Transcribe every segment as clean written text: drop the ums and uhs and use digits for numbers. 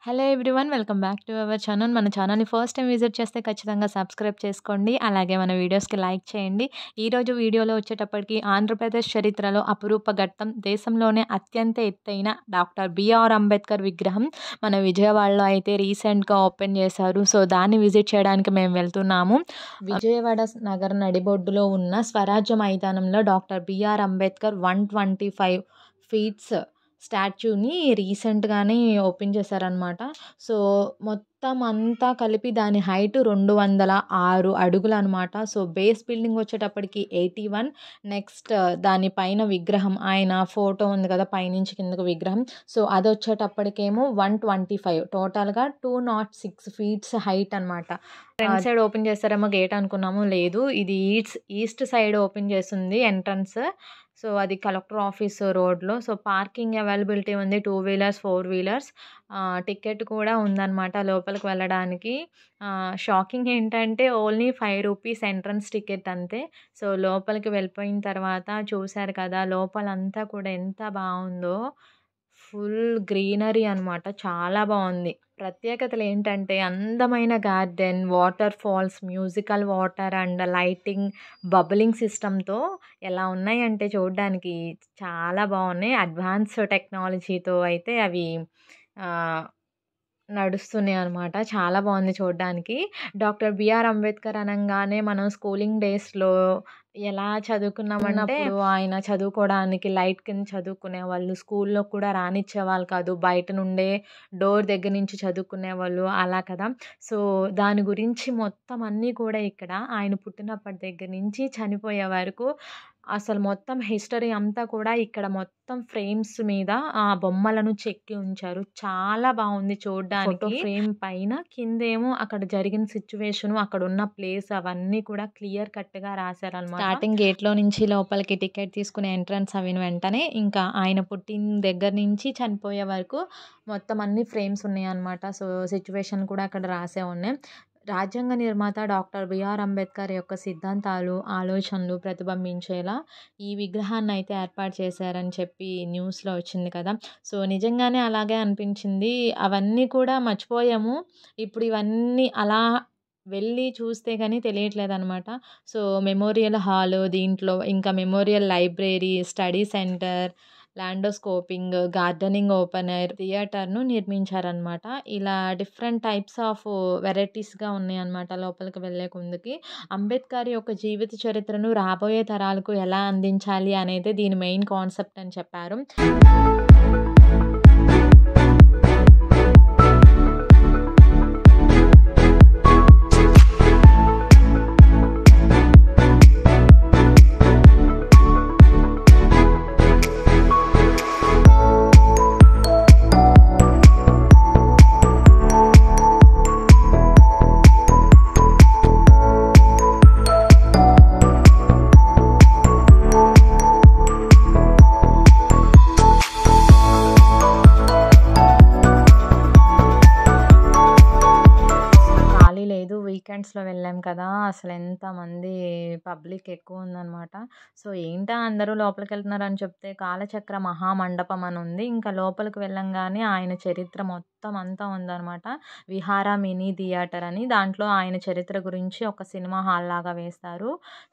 Hello everyone. Welcome back to our channel. మన ఛానల్‌ని first time visit చేస్తే ఖచ్చితంగా సబ్స్క్రైబ్ చేసుకోండి. అలాగే మన వీడియోస్‌కి లైక్ చేయండి. ఈరోజు వీడియోలో వచ్చేటప్పటికి ఆంధ్రప్రదేశ్ చరిత్రలో అపురూప ఘట్టం, దేశంలోనే అత్యంత ఎత్తైన డాక్టర్ బిఆర్ అంబేద్కర్ విగ్రహం మన విజయవాడలో అయితే రీసెంట్‌గా ఓపెన్ చేశారు. సో, దాన్ని విజిట్ చేయడానికి మేము వెళ్తున్నాము. విజయవాడ నగర నడిబొడ్డులో ఉన్న స్వరాజ్య మైదానంలో డాక్టర్ బిఆర్ అంబేద్కర్ 125 ఫీట్స్ స్టాచ్యూని రీసెంట్‌గానే ఓపెన్ చేశారనమాట. సో, మొత్తం అంతా కలిపి దాని హైట్ 206 అడుగులనమాట. సో, బేస్ బిల్డింగ్ వచ్చేటప్పటికి 81. నెక్స్ట్ దాని పైన విగ్రహం, ఆయన ఫోటో ఉంది కదా పైనుంచి కిందకు విగ్రహం. సో, అదొచ్చేటప్పటికేమో 125, టోటల్‌గా 206 ఫీట్స్ హైట్ అనమాట. ఫ్రంట్ సైడ్ ఓపెన్ చేస్తారేమో గేట్ అనుకున్నాము, లేదు, ఇది ఈస్ట్ సైడ్ ఓపెన్ చేసింది ఎంట్రన్స్. సో, అది కలెక్టర్ ఆఫీస్ రోడ్లో. సో, పార్కింగ్ అవైలబిలిటీ ఉంది, 2 వీలర్స్, 4 వీలర్స్. టికెట్ కూడా ఉందన్నమాట లోపలికి వెళ్ళడానికి. షాకింగ్ ఏంటంటే ఓన్లీ ₹5 ఎంట్రన్స్ టికెట్ అంతే. సో, లోపలికి వెళ్ళిపోయిన తర్వాత చూశారు కదా, లోపలంతా కూడా ఎంత బాగుందో. ఫుల్ గ్రీనరీ అనమాట, చాలా బాగుంది. ప్రత్యేకతలు ఏంటంటే అందమైన garden, waterfalls, musical water and lighting, bubbling సిస్టమ్‌తో ఎలా ఉన్నాయంటే చూడడానికి చాలా బాగున్నాయి. అడ్వాన్స్ టెక్నాలజీతో అయితే అవి నడుస్తున్నాయి అనమాట. చాలా బాగుంది చూడడానికి. డాక్టర్ బిఆర్ అంబేద్కర్ అనంగానే మనం స్కూలింగ్ డేస్‌లో ఎలా చదువుకున్నామంటే, అప్పుడు ఆయన చదువుకోవడానికి లైట్ కింద చదువుకునేవాళ్ళు. స్కూల్లో కూడా రానిచ్చేవాళ్ళు కాదు. బయట నుండే డోర్ దగ్గర నుంచి చదువుకునేవాళ్ళు, అలా కదా. సో, దాని గురించి మొత్తం అన్నీ కూడా ఇక్కడ ఆయన పుట్టినప్పటి దగ్గర నుంచి చనిపోయే వరకు అసలు మొత్తం హిస్టరీ అంతా కూడా ఇక్కడ మొత్తం ఫ్రేమ్స్ మీద ఆ బొమ్మలను చెక్కి ఉంచారు. చాలా బాగుంది చూడడానికి. ఫ్రేమ్ పైన కిందేమో అక్కడ జరిగిన సిచ్యువేషన్, అక్కడ ఉన్న ప్లేస్ అవన్నీ కూడా క్లియర్ కట్‌గా రాశారనమాట. స్టార్టింగ్ గేట్‌లో నుంచి లోపలికి టికెట్ తీసుకునే ఎంట్రన్స్ అయిన వెంటనే ఇంకా ఆయన పుట్టిన దగ్గర నుంచి చనిపోయే వరకు మొత్తం అన్ని ఫ్రేమ్స్ ఉన్నాయన్నమాట. సో, సిచ్యువేషన్ కూడా అక్కడ రాసే ఉన్నాయి. రాజ్యాంగ నిర్మాత డాక్టర్ బిఆర్ అంబేద్కర్ యొక్క సిద్ధాంతాలు, ఆలోచనలు ప్రతిబింబించేలా ఈ విగ్రహాన్ని అయితే ఏర్పాటు చేశారని చెప్పి న్యూస్‌లో వచ్చింది కదా. సో, నిజంగానే అలాగే అనిపించింది. అవన్నీ కూడా మర్చిపోయాము. ఇప్పుడు ఇవన్నీ అలా వెళ్ళి చూస్తే గానీ తెలియట్లేదనమాట. సో, మెమోరియల్ హాలు, దీంట్లో ఇంకా memorial library, study centre, landscaping, gardening, open air థియేటర్‌ను నిర్మించారనమాట. ఇలా డిఫరెంట్ టైప్స్ ఆఫ్ వెరైటీస్‌గా ఉన్నాయన్నమాట లోపలికి వెళ్ళే ముందుకి. అంబేద్కర్ యొక్క జీవిత చరిత్రను రాబోయే తరాలకు ఎలా అందించాలి అనేది దీని మెయిన్ కాన్సెప్ట్ అని చెప్పారు. వీకెండ్స్‌లో వెళ్ళాం కదా, అసలు ఎంతమంది పబ్లిక్ ఎక్కువ ఉందనమాట. సో, ఏంటా అందరూ లోపలికి వెళ్తున్నారని చెప్తే కాలచక్ర మహామండపం అని ఉంది. ఇంకా లోపలికి వెళ్ళంగానే ఆయన చరిత్ర మొత్తం అంతా ఉందనమాట. విహార మినీ థియేటర్ అని, దాంట్లో ఆయన చరిత్ర గురించి ఒక సినిమా హాల్ లాగా వేస్తారు.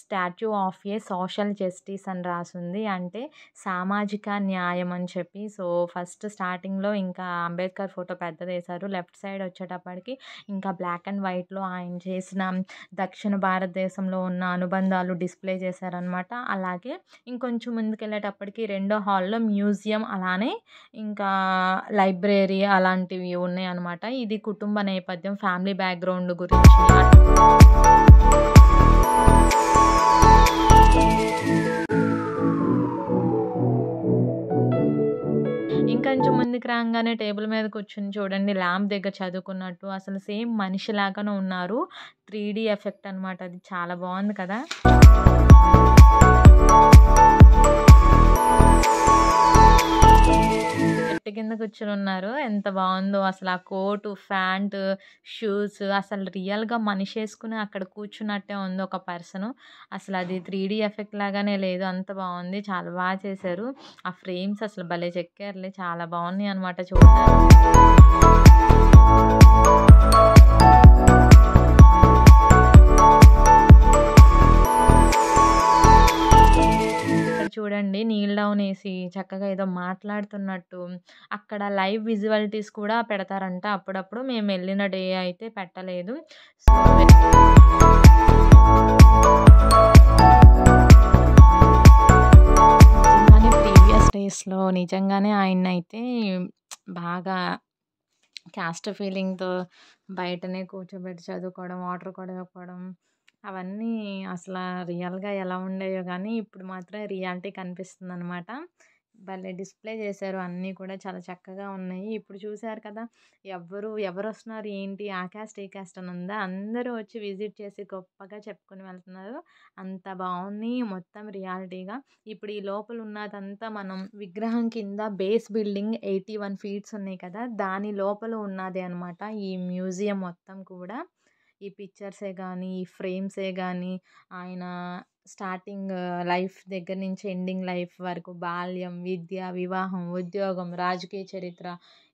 Statue of A social justice అని రాసుంది, అంటే సామాజిక న్యాయం అని చెప్పి. సో, ఫస్ట్ స్టార్టింగ్‌లో ఇంకా అంబేద్కర్ ఫోటో పెద్దదేశారు. లెఫ్ట్ సైడ్ వచ్చేటప్పటికి ఇంకా బ్లాక్ అండ్ వైట్‌లో ఆయన చేసిన దక్షిణ భారతదేశంలో ఉన్న అనుబంధాలు డిస్ప్లే చేశారనమాట. అలాగే ఇంకొంచెం ముందుకెళ్ళేటప్పటికి రెండో హాల్‌లో మ్యూజియం, అలానే ఇంకా లైబ్రరీ అలాంటివి ఉన్నాయన్నమాట. ఇది కుటుంబ నేపథ్యం, ఫ్యామిలీ బ్యాక్‌గ్రౌండ్ గురించి. ఇంకొంచెం ముందుకు రాంగానే టేబుల్ మీద కూర్చొని చూడండి, ల్యాంప్ దగ్గర చదువుకున్నట్టు అసలు సేమ్ మనిషిలాగానే ఉన్నారు. 3D ఎఫెక్ట్ అనమాట. అది చాలా బాగుంది కదా. చెట్టు కింద కూర్చొని ఉన్నారు, ఎంత బాగుందో అసలు. ఆ కోటు, ప్యాంటు, షూస్ అసలు రియల్‌గా మనిషి వేసుకుని అక్కడ కూర్చున్నట్టే ఉంది ఒక పర్సను. అసలు అది 3D ఎఫెక్ట్ లాగానే లేదు, అంత బాగుంది. చాలా బాగా చేశారు. ఆ ఫ్రేమ్స్ అసలు భలే చెక్కారులే, చాలా బాగున్నాయి అనమాట చూడడానికి. చేసి చక్కగా ఏదో మాట్లాడుతున్నట్టు అక్కడ లైవ్ విజువాలిటీస్ కూడా పెడతారంట అప్పుడప్పుడు. మేమెళ్ళిన డే అయితే పెట్టలేదు. సో నిజంగానే ప్రీవియస్ డేస్‌లో నిజంగానే ఆయన్నయితే బాగా క్యాస్ట్ ఫీలింగ్‌తో బయటనే కూర్చోబెట్టి చదువుకోవడం, వాటర్ కూడా ఇవ్వకపోవడం అవన్నీ అసల రియల్‌గా ఎలా ఉండేయో గానీ, ఇప్పుడు మాత్రం రియాలిటీ కనిపిస్తుందనమాట. భలే డిస్‌ప్లే చేశారు అన్నీ కూడా చాలా చక్కగా ఉన్నాయి. ఇప్పుడు చూసారు కదా! ఎవరొస్తున్నారు ఏంటి ఆ క్యాస్ట్, ఈ క్యాస్ట్ అని ఉందా? అందరూ వచ్చి విజిట్ చేసి గొప్పగా చెప్పుకొని వెళ్తున్నారు. అంత బావుంది మొత్తం రియాలిటీగా. ఇప్పుడు ఈ లోపల ఉన్నదంతా మనం విగ్రహం కింద బేస్ బిల్డింగ్ 81 ఫీట్స్ ఉన్నాయి కదా! దాని లోపల ఉన్నదే అనమాట ఈ మ్యూజియం మొత్తం కూడా. ఈ పిక్చర్సే గానీ, ఈ ఫ్రేమ్సే గానీ, ఆయన స్టార్టింగ్ లైఫ్ దగ్గర నుంచి ఎండింగ్ లైఫ్ వరకు బాల్యం, విద్య, వివాహం, ఉద్యోగం, రాజకీయ చరిత్ర,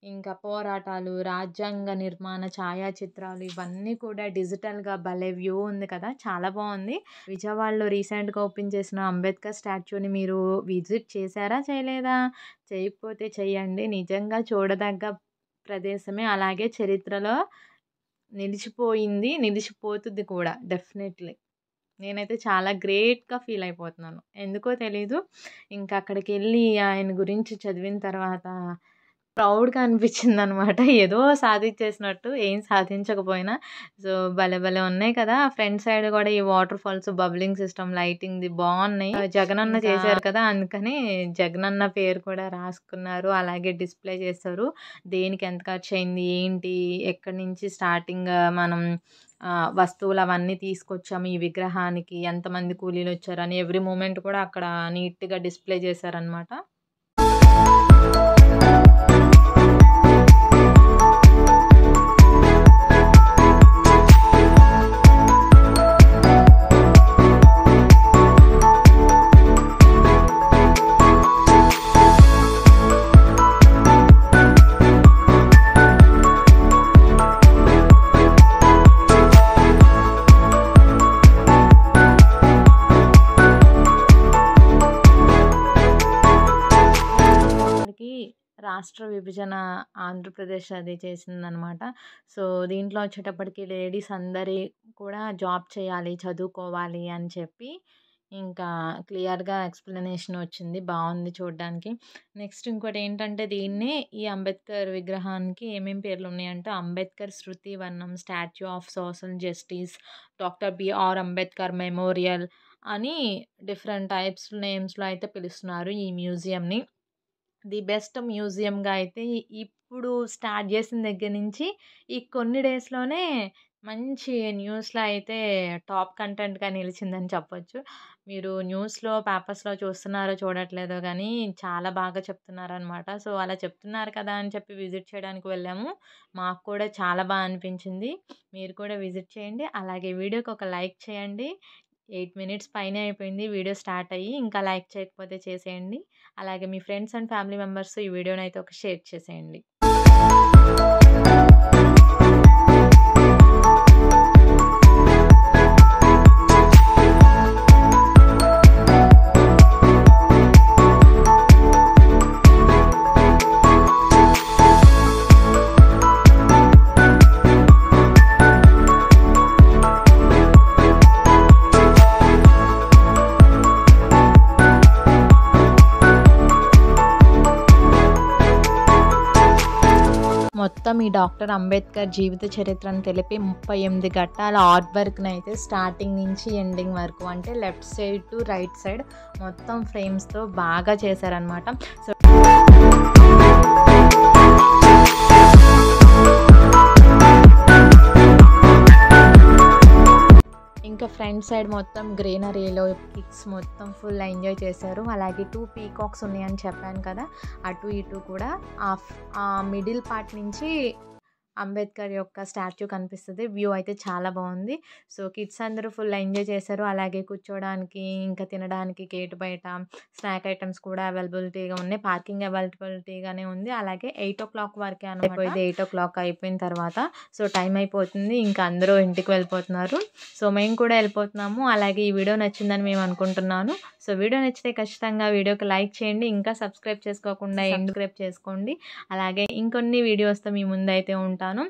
ఇంకా పోరాటాలు, రాజ్యాంగ నిర్మాణ ఛాయాచిత్రాలు ఇవన్నీ కూడా డిజిటల్‌గా భలే వ్యూ ఉంది కదా! చాలా బావుంది. విజయవాడలో రీసెంట్‌గా ఓపెన్ చేసిన అంబేద్కర్ స్టాచ్యూని మీరు విజిట్ చేశారా? చేయలేదా? చేయకపోతే చెయ్యండి. నిజంగా చూడదగ్గ ప్రదేశమే. అలాగే చరిత్రలో నిలిచిపోతుంది కూడా డెఫినెట్‌లీ. నేనైతే చాలా గ్రేట్‌గా ఫీల్ అయిపోతున్నాను. ఎందుకో తెలీదు. ఇంకా అక్కడికెళ్ళి ఆయన గురించి చదివిన తర్వాత ప్రౌడ్‌గా అనిపించిందనమాట. ఏదో సాధించేసినట్టు ఏం సాధించకపోయినా. సో, భలే భలే ఉన్నాయి కదా! ఫ్రంట్ సైడ్ కూడా ఈ వాటర్ ఫాల్స్, బబ్లింగ్ సిస్టమ్, లైటింగ్‌ది బావున్నాయి. జగనన్న చేశారు కదా! అందుకని జగనన్న పేరు కూడా రాసుకున్నారు. అలాగే డిస్‌ప్లే చేశారు. దేనికి ఎంత ఖర్చయింది, ఏంటి, ఎక్కడి నుంచి స్టార్టింగ్ మనం వస్తువులు అవన్నీ తీసుకొచ్చాము ఈ విగ్రహానికి, ఎంతమంది కూలీలొచ్చారని ఎవ్రీ మూమెంట్ కూడా అక్కడ నీట్‌గా డిస్‌ప్లే చేశారనమాట. రాష్ట్ర విభజన ఆంధ్రప్రదేశ్ అది చేసిందనమాట. సో, దీంట్లో వచ్చేటప్పటికి లేడీస్ అందరి కూడా జాబ్ చేయాలి, చదువుకోవాలి అని చెప్పి ఇంకా క్లియర్‌గా ఎక్స్‌ప్లనేషన్ వచ్చింది. బావుంది చూడ్డానికి. నెక్స్ట్ ఇంకోటేంటంటే ఈ అంబేద్కర్ విగ్రహానికి ఏమేం పేర్లున్నాయంటే Ambedkar Smriti Vanam, statue of social justice, doctor BR Ambedkar memorial అని డిఫరెంట్ నేమ్స్‌లో అయితే పిలుస్తున్నారు ఈ మ్యూజియంని. ది బెస్ట్ మ్యూజియంగా అయితే ఇప్పుడు స్టార్ట్ చేసిన దగ్గర నుంచి ఈ కొన్ని డేస్‌లోనే మంచి న్యూస్‌లో అయితే టాప్ కంటెంట్‌గా నిలిచిందని చెప్పొచ్చు. మీరు న్యూస్‌లో, పేపర్స్‌లో చూస్తున్నారో చూడట్లేదో గానీ చాలా బాగా చెప్తున్నారనమాట. సో, అలా చెప్తున్నారు కదా అని చెప్పి విజిట్ చేయడానికి వెళ్ళాము. మాకు కూడా చాలా అనిపించింది. మీరు కూడా విజిట్ చేయండి. అలాగే వీడియోకి ఒక లైక్ చేయండి. 8 మినిట్స్ పైనే అయిపోయింది వీడియో స్టార్ట్ అయ్యి. ఇంకా లైక్ చేయకపోతే చేసేయండి. అలాగే మీ ఫ్రెండ్స్ అండ్ ఫ్యామిలీ మెంబర్స్ ఈ వీడియోనైతే ఒక షేర్ చేసేయండి. మొత్తం ఈ డాక్టర్ అంబేద్కర్ జీవిత చరిత్రను తెలిపి 38 ఘట్టాల ఆర్ట్ వర్క్‌నైతే స్టార్టింగ్ నుంచి ఎండింగ్ వరకు అంటే left side to right side మొత్తం ఫ్రేమ్స్‌తో బాగా చేశారనమాట. సో, ఇంకా ఫ్రంట్ సైడ్ మొత్తం గ్రీనరీలో కిడ్స్ మొత్తం ఫుల్ ఎంజాయ్ చేశారు. అలాగే 2 పీకాక్స్ ఉన్నాయని చెప్పాను కదా! అటు ఇటు కూడా ఆ మిడిల్ పార్ట్ నుంచి అంబేద్కర్ యొక్క స్టాచ్యూ కనిపిస్తది. వ్యూ అయితే చాలా బావుంది. సో, కిడ్స్ అందరూ ఫుల్ ఎంజాయ్ చేశారు. అలాగే కూర్చోడానికి, ఇంకా తినడానికి గేట్ బయట స్నాక్ ఐటెమ్స్ కూడా అవైలబిలిటీగా ఉన్నాయి. పార్కింగ్ అవైలబిలిటీగానే ఉంది. అలాగే 8:00 వరకే అనమాట. ఇది 8:00 అయిపోయిన తర్వాత సో, టైం అయిపోతుంది. ఇంకా అందరూ ఇంటికి వెళ్ళిపోతున్నారు. సో, మేము కూడా వెళ్ళిపోతున్నాము. అలాగే ఈ వీడియో నచ్చిందని మేము అనుకుంటున్నాను. సో వీడియో నచ్చితే ఖచ్చితంగా వీడియోకి లైక్ చేయండి. ఇంకా సబ్స్క్రైబ్ చేసుకోకుండా సబ్స్క్రైబ్ చేసుకోండి. అలాగే ఇంకొన్ని వీడియోస్‌తో మీ ముందైతే ఉంటాను.